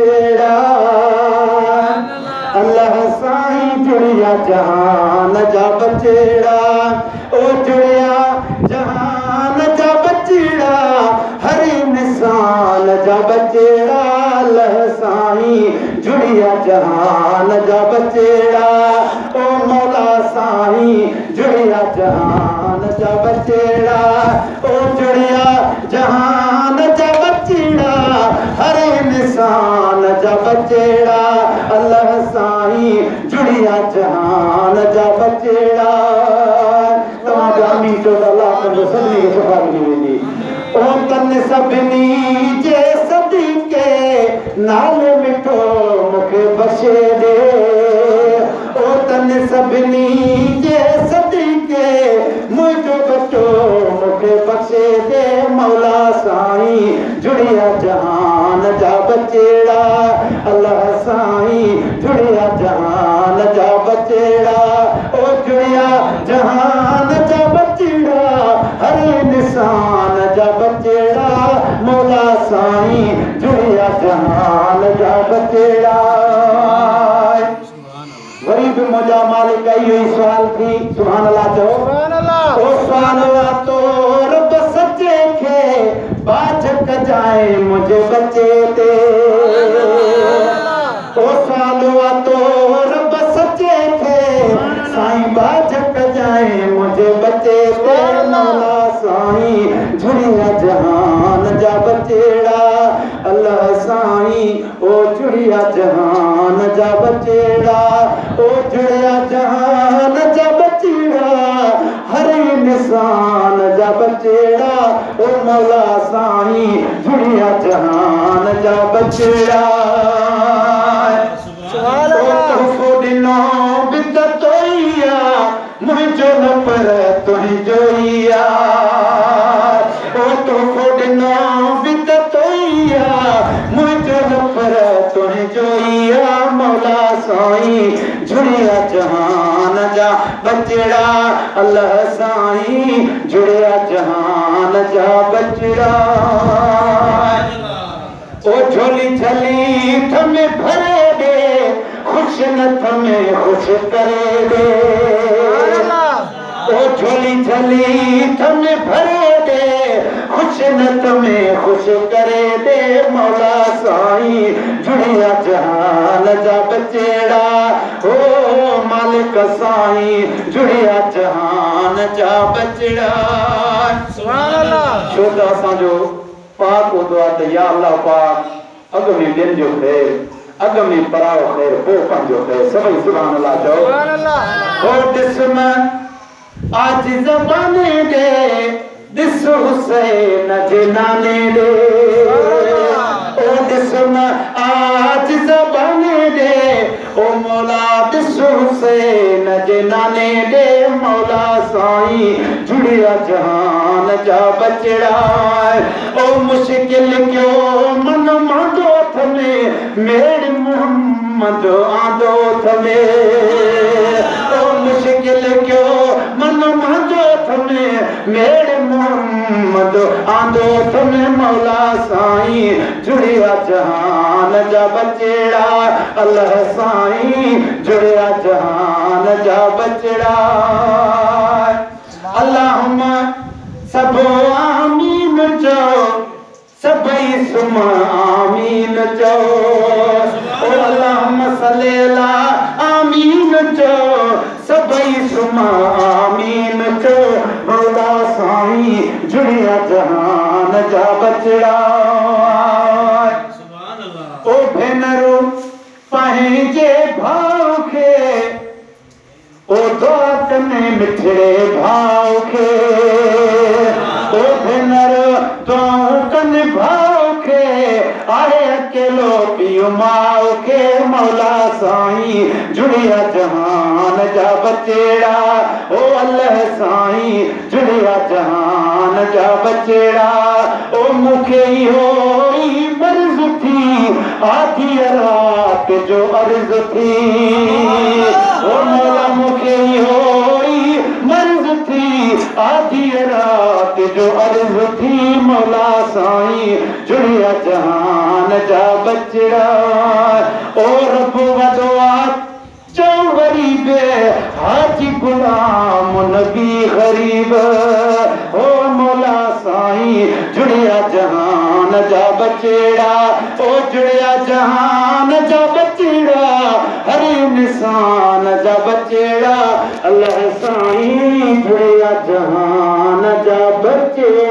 बचेड़ा अल्लाह साईं जुड़िया जहान जा बचेड़ा ओ जुड़िया जहान जा बचेड़ा हर इंसान जा बचेड़ा अल्लाह साईं जुड़िया जहान जा बचेड़ा ओ मौला साईं जुड़िया जहान जा बचेड़ा ओ जुड़िया जहान जा बचेड़ा हर इंसान जा बचेड़ा अल्लाह साईं जुड़िया जहान जा बचेड़ा तव्हां आमीन चओ त अल्लाह तुंहिंजो सभिनी खे शफ़ा मिली वेंदी ओ तन सभिनी जे सदके नाले मिठो मूंखे बख़्शे ॾे ओ तन सभिनी जे सदके मुंहिंजो बचो मूंखे बख़्शे ॾे मौला साईं जुड़िया जहान जा बचेड़ा अल्लाह साईं जुड़िया जहान जा बचेड़ा ओ जुड़िया जहान जा बचेड़ा हर इंसान जा बचेड़ा मौला साईं जुड़िया जहान जा बचेड़ा वरी बि मुंहिंजा मालिक इहो ई सुवाल थी सुभान अल्लाह चओ ओ सुभान अल्लाह तो रब सचे खे बाझ कजाए मुंहिंजे बचे ते ओ सुभान अल्लाह तो रब सचे खे साईं बाझ कजाए मुंहिंजे बचे ते मौला साईं जुड़िया जहान जा बचेड़ा अल्लाह साईं ओ जुड़िया जहान जा बचेड़ा ओ जुड़िया जहान जा बचेड़ा हर इंसान जा बचेड़ा ओ मौला साईं जुड़िया जहान जा बचेड़ा तोहफ़ो ॾिनो बि त तोइया मुंहिंजो न पर तुंहिंजो ई ओ तोहफ़ो ॾिनो बि त तोइया मुंहिंजो न पर तुंहिंजो ई मौला साईं जुड़िया जहान जा बचेड़ा अल्लाह साईं जुड़िया जहान जा बचेड़ा ओ झोली झली थमे भरे दे खुश न थमे खुश करे दे ओ झोली झली थमे भरे दे खुश न थमे खुश करे दे मौला साईं जुड़िया जहान जा बचेड़ा ओ मालिक साईं जुड़िया जहान जा बचेड़ा सुभान अल्लाह छो त असांजो पाक हूंदो आहे त या अल्लाह पाक अॻ में ॿियनि जो ख़ैर अॻ में परायो ख़ैर पोइ पंहिंजो ख़ैर सभई सुभान अल्लाह चओ सुभान अल्लाह ओ ॾिस आज ज़बाने ॾे ॾिस हुसैन जे नाले ॾे ओ ॾिस आज ज़बाने ॾे ओ मौला ॾिस हुसैन जे नाले ॾे मौला साईं जुड़िया जहान जा बचेड़ा ओ मुश्किल क्यों मन मांदो थमे मेड़ मोहम्मद आंदो थमे ओ मुश्किल क्यों मन मांदो थमे मेड़ मोहम्मद आंदो थमे मौला साईं जुड़िया जहान जा बचेड़ा अल्लाह साईं जुड़िया जहान जा बचेड़ा अल्लाहुम्मा सब आमीन चओ सभई सुम आमीन चओ ओ अल्लाहुम्मा सल्ली अला आमीन चओ सभई सुम आमीन चओ मौला साईं जुड़िया जहान जा बचेड़ा ओ भेनरो पंहिंजे भाउ खे ओ दुआ कने मिठड़े भाउ खे ओ भेनरो दुआ कने भाउ खे आहे अकेलो पियो माउ खे मौला साईं जुड़िया जहान जा बचेड़ा ओ अल्लाह साईं जुड़िया जहान जा बचेड़ा ओ मूंखे इहो ई मर्ज़ थी आधी रात जो अर्ज़ थी ओ मौला मूंखे इहो ई मर्ज़ थी आधी रात जो अर्ज़ थी मौला साईं जुड़िया जहान जा बचड़ा ओ रब वदवा चौं गरीब हाजी गुलाम नबी गरीब ओ मौला साईं जुड़िया जहान जा बचड़ा ओ जुड़िया जहान जा बचड़ा हर इंसान जा बचड़ा अल्लाह साईं जुड़िया जहान जा बचड़ा